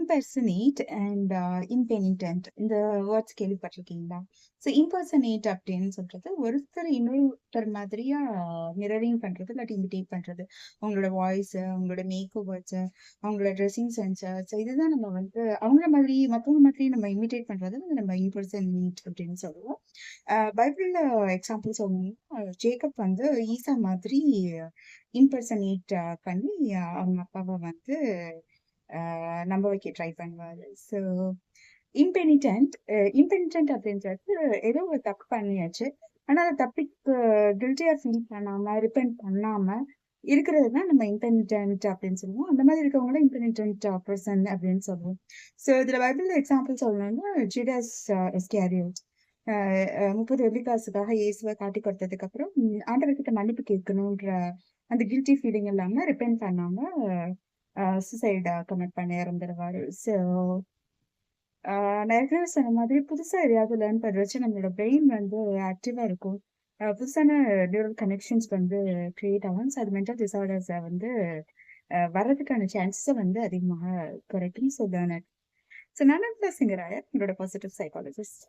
Impersonate and இம்பெனிடென்ட் இந்த words கேள்விப்பட்டிருக்கீங்களா? So impersonate அப்படின்னு சொல்றது ஒருத்தர் இன்னொருத்தர் மாதிரியா மிரரிங் பண்றது, இல்லாட்டி இமிடேட் பண்றது. அவங்களோட வாய்ஸ், அவங்களோட மேக்கப் வேர்ட்ஸ், அவங்களோட ட்ரெஸ்ஸிங் சென்ஸ், ஸோ இதுதான் நம்ம வந்து அவங்கள மாதிரி மற்றவங்க மாதிரி நம்ம இமிடேட் பண்றது வந்து நம்ம இம்பர்சனேட் அப்படின்னு சொல்லுவோம். பைபிள்ல எக்ஸாம்பிள் சொல்லணும்னா ஜேக்கப் வந்து ஈசா மாதிரி இம்பர்சனேட் பண்ணி அவங்க அப்பாவை வந்து நம்ப வைக்க ட்ரை பண்ணுவாரு. ஸோ இம்பெனிடென்ட் இம்பெனிடென்ட் அப்படின்றது ஏதோ ஒரு தப்பு பண்ணியாச்சு. ஆனா அந்த தப்பிக்கு கில்ட்டியா ஃபீல் பண்ணாம, ரிப்பெண்ட் பண்ணாம இருக்கிறது தான் நம்ம இம்பெனிடென்ட் அப்படின்னு சொல்லுவோம். அந்த மாதிரி இருக்கவங்கள இம்பெனிடென்ட் பர்சன் அப்படின்னு சொல்லுவோம். ஸோ இதுல பைபிள் எக்ஸாம்பிள் சொல்லணும்னா ஜூடாஸ் இஸ்காரியோட் 30 வெள்ளிக்காசுக்காக இயேசுவை காட்டி கொடுத்ததுக்கு அப்புறம் ஆண்டவர்கிட்ட மன்னிப்பு கேட்கணுன்ற அந்த கில்ட்டி ஃபீலிங் இல்லாம ரிப்பெண்ட் பண்ணாம சூசைட் கமிட் பண்ணி இறந்துருவாரு. ஸோ நிறைய பேர் சொன்ன மாதிரி புதுசா எதையாவது லேர்ன் பண்றச்சு நம்மளோட பிரெயின் வந்து ஆக்டிவா இருக்கும். புதுசான நியூரல் கனெக்ஷன்ஸ் வந்து கிரியேட் ஆகும். ஸோ அது மென்டல் டிசார்டர்ஸை வந்து வர்றதுக்கான சான்சஸை வந்து அதிகமாக குறைக்கும். So learn it. ஸோ நான் சிங்கராயர், உங்களோட பாசிட்டிவ் சைக்காலஜிஸ்ட்.